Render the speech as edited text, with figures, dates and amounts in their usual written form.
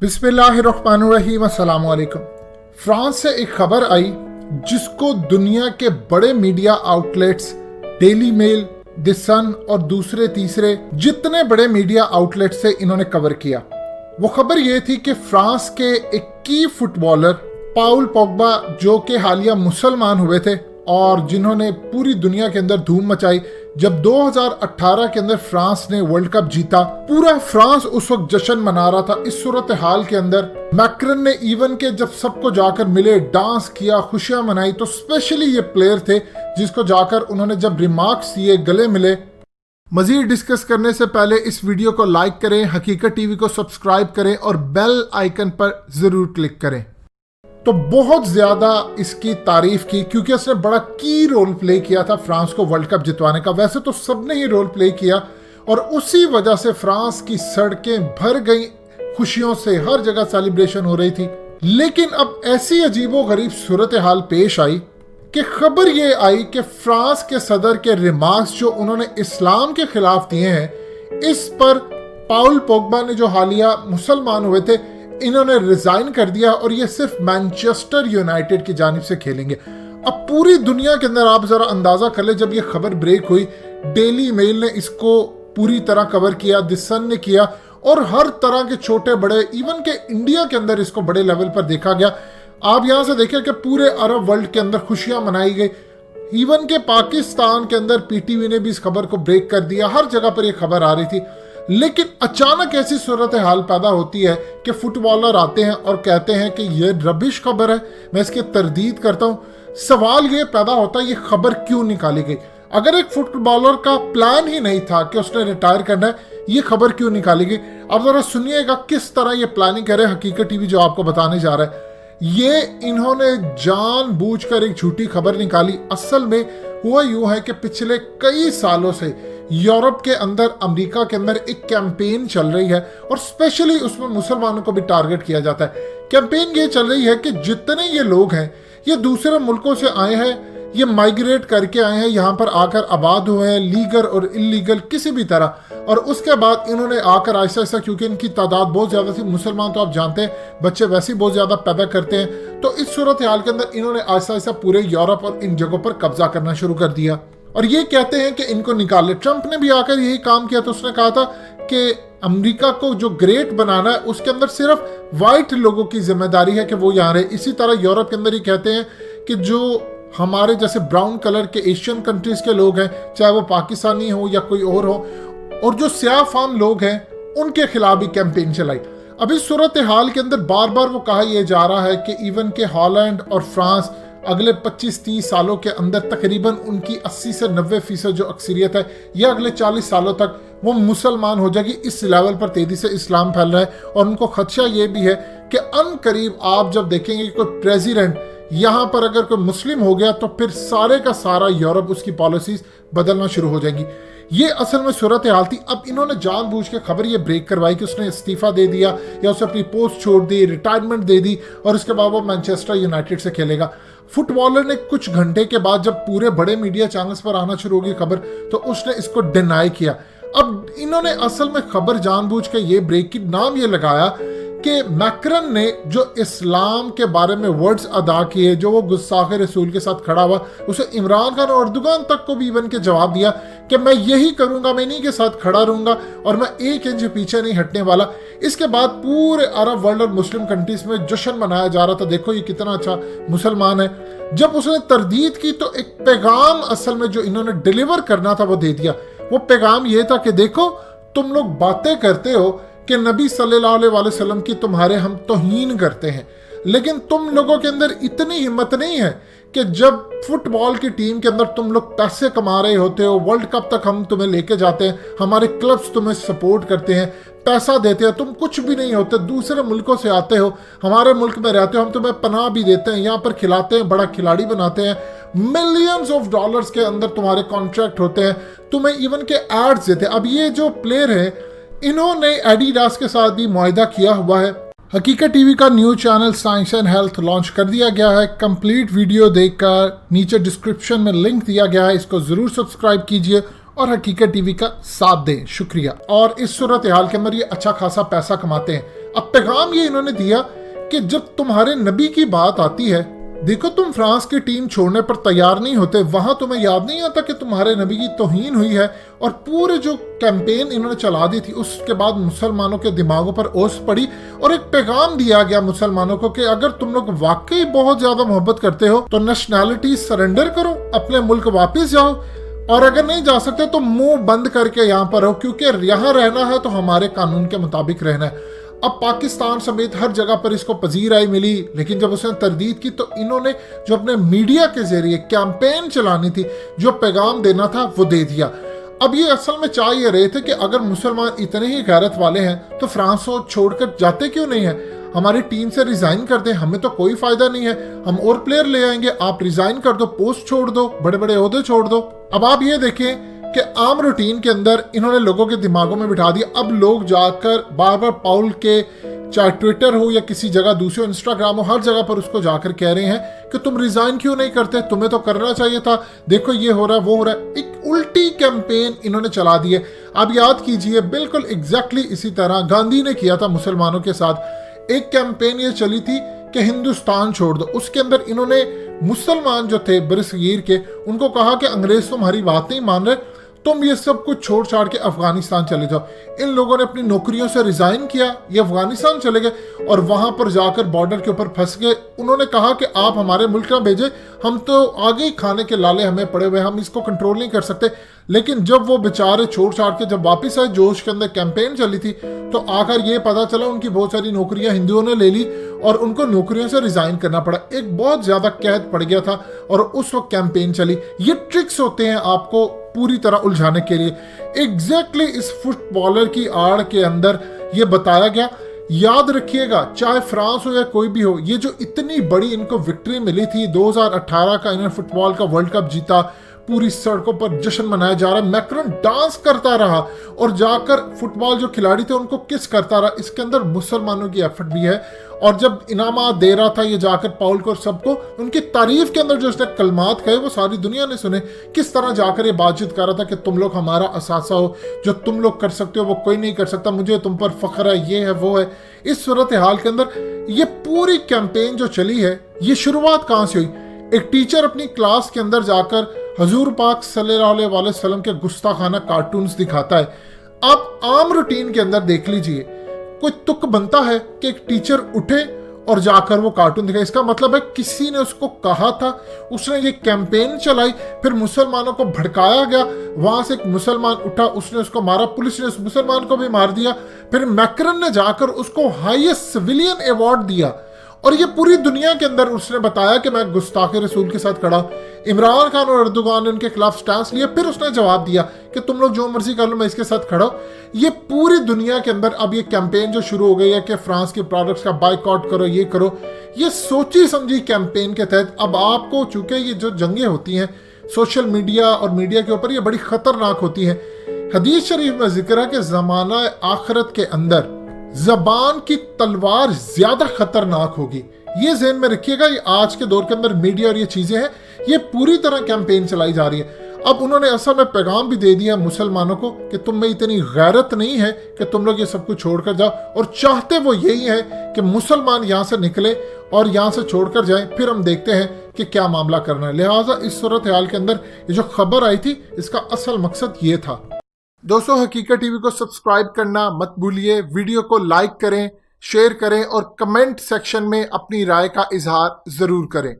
बिस्मिल्लाहिर्रहमानिर्रहीम, अस्सलाम वालेकुम। फ्रांस से एक खबर आई जिसको दुनिया के बड़े media outlets, Daily Mail, the Sun और दूसरे तीसरे जितने बड़े मीडिया आउटलेट से इन्होंने कवर किया। वो खबर ये थी कि फ्रांस के एक की फुटबॉलर पाउल पोग्बा, जो कि हालिया मुसलमान हुए थे और जिन्होंने पूरी दुनिया के अंदर धूम मचाई जब 2018 के अंदर फ्रांस ने वर्ल्ड कप जीता। पूरा फ्रांस उस वक्त जश्न मना रहा था। इस सूरत हाल के अंदर मैक्रन ने इवन के जब सबको जाकर मिले, डांस किया, खुशियां मनाई, तो स्पेशली ये प्लेयर थे जिसको जाकर उन्होंने जब रिमार्क्स दिए, गले मिले। मजीद डिस्कस करने से पहले इस वीडियो को लाइक करें, हकीकत टीवी को सब्सक्राइब करें और बेल आइकन पर जरूर क्लिक करें। तो बहुत ज्यादा इसकी तारीफ की क्योंकि उसने बड़ा की रोल प्ले किया था फ्रांस को वर्ल्ड कप जितवाने का। वैसे तो सबने ही रोल प्ले किया और उसी वजह से फ्रांस की सड़कें भर गई खुशियों से, हर जगह सेलिब्रेशन हो रही थी। लेकिन अब ऐसी अजीबो गरीब सूरत हाल पेश आई कि खबर ये आई कि फ्रांस के सदर के रिमार्क्स जो उन्होंने इस्लाम के खिलाफ दिए हैं, इस पर पाउल पोग्बा ने, जो हालिया मुसलमान हुए थे, इन्होंने रिजाइन कर दिया और ये सिर्फ मैनचेस्टर यूनाइटेड की जानिब से खेलेंगे। अब पूरी दुनिया के अंदर आप जरा अंदाजा कर ले, जब ये खबर ब्रेक हुई, डेली मेल ने इसको पूरी तरह कवर किया, द सन ने किया और हर तरह के छोटे बड़े, इवन के इंडिया के अंदर इसको बड़े लेवल पर देखा गया। आप यहां से देखिए कि पूरे अरब वर्ल्ड के अंदर खुशियां मनाई गई। इवन के पाकिस्तान के अंदर पीटीवी ने भी इस खबर को ब्रेक कर दिया। हर जगह पर यह खबर आ रही थी। लेकिन अचानक ऐसी सूरत हाल पैदा होती है कि फुटबॉलर आते हैं और कहते हैं कि यह रबिश खबर है, मैं इसकी तरदीद करता हूं। सवाल यह पैदा होता है, यह खबर क्यों निकाली गई? अगर एक फुटबॉलर का प्लान ही नहीं था कि उसने रिटायर करना है, यह खबर क्यों निकाली गई? अब जरा सुनिएगा किस तरह यह प्लानिंग करे हकीकत टीवी जो आपको बताने जा रहा है। ये इन्होंने जानबूझकर एक झूठी खबर निकाली। असल में हुआ यूं है कि पिछले कई सालों से यूरोप के अंदर, अमेरिका के अंदर एक कैंपेन चल रही है और स्पेशली उसमें मुसलमानों को भी टारगेट किया जाता है। कैंपेन ये चल रही है कि जितने ये लोग हैं, ये दूसरे मुल्कों से आए हैं, ये माइग्रेट करके आए हैं, यहाँ पर आकर आबाद हुए हैं, लीगल और इलीगल किसी भी तरह, और उसके बाद इन्होंने आकर ऐसा ऐसा, क्योंकि इनकी तादाद बहुत ज्यादा थी, मुसलमान तो आप जानते हैं बच्चे वैसे ही बहुत ज्यादा पैदा करते हैं, तो इस सूरत हाल के अंदर इन्होंने ऐसा ऐसा पूरे यूरोप और इन जगहों पर कब्जा करना शुरू कर दिया और ये कहते हैं कि इनको निकाले। ट्रंप ने भी आकर यही काम किया। तो उसने कहा था कि अमेरिका को जो ग्रेट बनाना है उसके अंदर सिर्फ वाइट लोगों की जिम्मेदारी है कि वो यहाँ रहे। इसी तरह यूरोप के अंदर ही कहते हैं कि जो हमारे जैसे ब्राउन कलर के एशियन कंट्रीज के लोग हैं, चाहे वो पाकिस्तानी हो या कोई और हो, और जो स्याह फाम लोग हैं, उनके खिलाफ भी कैंपेन चलाई। अब इस सूरत हाल के अंदर बार बार वो कहा यह जा रहा है कि इवन के हॉलैंड और फ्रांस अगले 25-30 सालों के अंदर तकरीबन उनकी 80 से 90% जो अक्सरियत है, यह अगले 40 सालों तक वो मुसलमान हो जाएगी। इस लेवल पर तेजी से इस्लाम फैल रहा है और उनको खदशा ये भी है कि अनकरीब आप जब देखेंगे कि कोई प्रेसिडेंट यहाँ पर अगर कोई मुस्लिम हो गया तो फिर सारे का सारा यूरोप उसकी पॉलिसीज बदलना शुरू हो जाएंगी। ये असल में सूरत हाल थी। अब इन्होंने जानबूझ के खबर ये ब्रेक करवाई कि उसने इस्तीफा दे दिया या उसने अपनी पोस्ट छोड़ दी, रिटायरमेंट दे दी और उसके बाद वो मैनचेस्टर यूनाइटेड से खेलेगा। फुटबॉलर ने कुछ घंटे के बाद जब पूरे बड़े मीडिया चैनल्स पर आना शुरू होगी खबर, तो उसने इसको डिनाई किया। अब इन्होंने असल में खबर जानबूझ के ये ब्रेक की नाम ये लगाया कि मैक्रन ने जो इस्लाम के बारे में वर्ड्स अदा किए, जो वो गुस्ताखे रसूल के साथ खड़ा हुआ, उसे इमरान खान और अर्दोगान तक को भी इवन के जवाब दिया कि मैं यही करूंगा, मैं इन्हीं के साथ खड़ा रहूंगा और मैं एक इंच पीछे नहीं हटने वाला। इसके बाद पूरे अरब वर्ल्ड और मुस्लिम कंट्रीज में जश्न मनाया जा रहा था, देखो ये कितना अच्छा मुसलमान है। जब उसने तरदीद की तो एक पैगाम असल में जो इन्होंने डिलीवर करना था वो दे दिया। वो पैगाम ये था कि देखो, तुम लोग बातें करते हो कि नबी सल्लल्लाहु अलैहि वसल्लम की तुम्हारे हम तौहीन करते हैं, लेकिन तुम लोगों के अंदर इतनी हिम्मत नहीं है कि जब फुटबॉल की टीम के अंदर तुम लोग पैसे कमा रहे होते हो, वर्ल्ड कप तक हम तुम्हें लेके जाते हैं, हमारे क्लब्स तुम्हें सपोर्ट करते हैं, पैसा देते हैं, तुम कुछ भी नहीं होते, दूसरे मुल्कों से आते हो, हमारे मुल्क में रहते हो, हम तुम्हें पनाह भी देते हैं, यहाँ पर खिलाते हैं, बड़ा खिलाड़ी बनाते हैं, मिलियंस ऑफ डॉलर्स के अंदर तुम्हारे कॉन्ट्रैक्ट होते हैं, तुम्हें इवन के एड्स देते हैं। अब ये जो प्लेयर है, इन्होंने एडिडास के साथ भी मुआहिदा किया हुआ है। हकीकत टीवी का news channel science and health launch कर दिया गया है। कंप्लीट वीडियो देखकर नीचे डिस्क्रिप्शन में लिंक दिया गया है, इसको जरूर सब्सक्राइब कीजिए और हकीकत टीवी का साथ दें। शुक्रिया। और इस सूरत हाल के अंदर ये अच्छा खासा पैसा कमाते हैं। अब पैगाम ये इन्होंने दिया कि जब तुम्हारे नबी की बात आती है, देखो तुम फ्रांस की टीम छोड़ने पर तैयार नहीं होते, वहां तुम्हें याद नहीं आता कि तुम्हारे नबी की तौहीन हुई है। और पूरे जो कैंपेन इन्होंने चला दी थी, उसके बाद मुसलमानों के दिमागों पर ओस पड़ी और एक पैगाम दिया गया मुसलमानों को कि अगर तुम लोग वाकई बहुत ज्यादा मोहब्बत करते हो तो नेशनैलिटी सरेंडर करो, अपने मुल्क वापस जाओ, और अगर नहीं जा सकते तो मुंह बंद करके यहाँ पर रहो, क्योंकि यहाँ रहना है तो हमारे कानून के मुताबिक रहना है। अब पाकिस्तान समेत हर जगह पर इसको पजीराई मिली, लेकिन जब उसने तरदीद की तो इन्होंने जो अपने मीडिया के जरिए कैंपेन चलानी थी, जो पैगाम देना था, वो दे दिया। अब ये असल में चाह ये रहे थे कि अगर मुसलमान इतने ही गैरत वाले हैं तो फ्रांस को छोड़कर जाते क्यों नहीं है, हमारी टीम से रिजाइन कर दें, हमें तो कोई फायदा नहीं है, हम और प्लेयर ले आएंगे, आप रिजाइन कर दो, पोस्ट छोड़ दो, बड़े बड़े ओहदे छोड़ दो। अब आप ये देखें कि आम रूटीन के अंदर इन्होंने लोगों के दिमागों में बिठा दिया। अब लोग जाकर बार बार पाउल के, चाहे ट्विटर हो या किसी जगह दूसरे इंस्टाग्राम हो, हर जगह पर उसको जाकर कह रहे हैं कि तुम रिजाइन क्यों नहीं करते, तुम्हें तो करना चाहिए था, देखो ये हो रहा है वो हो रहा है। एक उल्टी कैंपेन इन्होंने चला दी है। अब याद कीजिए, बिल्कुल एग्जैक्टली इसी तरह गांधी ने किया था मुसलमानों के साथ। एक कैंपेन ये चली थी कि हिंदुस्तान छोड़ दो, उसके अंदर इन्होंने मुसलमान जो थे बरसगीर के, उनको कहा कि अंग्रेज तुम्हारी बात नहीं मान रहे, तुम ये सब कुछ छोड़ छाड़ के अफगानिस्तान चले जाओ। इन लोगों ने अपनी नौकरियों से रिजाइन किया, ये अफगानिस्तान चले गए और वहां पर जाकर बॉर्डर के ऊपर फंस गए। उन्होंने कहा कि आप हमारे मुल्क ना भेजे, हम तो आगे ही खाने के लाले हमें पड़े हुए, हम इसको कंट्रोल नहीं कर सकते। लेकिन जब वो बेचारे छोड़ छाड़ के जब वापस आए, जोश के अंदर कैंपेन चली थी, तो आकर ये पता चला उनकी बहुत सारी नौकरियां हिंदुओं ने ले ली और उनको नौकरियों से रिजाइन करना पड़ा। एक बहुत ज्यादा कैद पड़ गया था और उस वक्त कैंपेन चली। ये ट्रिक्स होते हैं आपको पूरी तरह उलझाने के लिए। एग्जैक्टली इस फुटबॉलर की आड़ के अंदर ये बताया गया। याद रखिएगा, चाहे फ्रांस हो या कोई भी हो, ये जो इतनी बड़ी इनको विक्ट्री मिली थी, 2018 का इन्होंने फुटबॉल का वर्ल्ड कप जीता, पूरी सड़कों पर जश्न मनाया जा रहा है, मैक्रोन डांस करता रहा और जाकर फुटबॉल जो खिलाड़ी थे उनको किस करता रहा। इसके अंदर मुसलमानों की एफर्ट भी है। और जब इनामात दे रहा था ये जाकर पाउल को और सबको, उनकी तारीफ के अंदर जो उसने कलमात कहे वो सारी दुनिया ने सुने। किस तरह जाकर ये बातचीत कर रहा था कि तुम लोग हमारा असासा हो, जो तुम लोग कर सकते हो वो कोई नहीं कर सकता, मुझे तुम पर फख्र है, ये है वो है। इस सूरत हाल के अंदर ये पूरी कैंपेन जो चली है, ये शुरुआत कहाँ से हुई? एक टीचर अपनी क्लास के अंदर जाकर हजूर पाक सल्लल्लाहु अलैहि वसल्लम के गुस्ताखाना कार्टून्स दिखाता है। आप आम रूटीन के अंदर देख लीजिए, कोई तुक बनता है कि एक टीचर उठे और जाकर वो कार्टून दिखाए। इसका मतलब है किसी ने उसको कहा था, उसने ये कैंपेन चलाई, फिर मुसलमानों को भड़काया गया, वहां से एक मुसलमान उठा, उसने उसको मारा, पुलिस ने उस मुसलमान को भी मार दिया, फिर मैक्रन ने जाकर उसको हाईएस्ट सिविलियन अवार्ड दिया और ये पूरी दुनिया के अंदर उसने बताया कि मैं गुस्ताखे रसूल के साथ खड़ा। इमरान खान और अर्दोगान ने उनके खिलाफ स्टैंस लिया, फिर उसने जवाब दिया कि तुम लोग जो मर्जी कर लो, मैं इसके साथ खड़ा हूं। ये पूरी दुनिया के अंदर अब ये कैंपेन जो शुरू हो गई है कि फ्रांस के प्रोडक्ट्स का बाइकआउट करो, ये करो, ये सोची समझी कैंपेन के तहत अब आपको, चूंकि ये जो जंगें होती हैं सोशल मीडिया और मीडिया के ऊपर, ये बड़ी खतरनाक होती हैं। हदीस शरीफ में जिक्र है कि जमाना आखिरत के अंदर जबान की तलवार ज्यादा खतरनाक होगी। ये ज़हन में रखिएगा। ये आज के दौर के अंदर मीडिया और ये चीजें हैं, ये पूरी तरह कैंपेन चलाई जा रही है। अब उन्होंने असल में पैगाम भी दे दिया मुसलमानों को कि तुम में इतनी गैरत नहीं है कि तुम लोग ये सब कुछ छोड़कर जाओ, और चाहते वो यही है कि मुसलमान यहाँ से निकले और यहाँ से छोड़कर जाएं, फिर हम देखते हैं कि क्या मामला करना है। लिहाजा इस सूरत हाल के अंदर ये जो खबर आई थी, इसका असल मकसद ये था। दोस्तों, हकीकत टीवी को सब्सक्राइब करना मत भूलिए, वीडियो को लाइक करें, शेयर करें और कमेंट सेक्शन में अपनी राय का इजहार जरूर करें।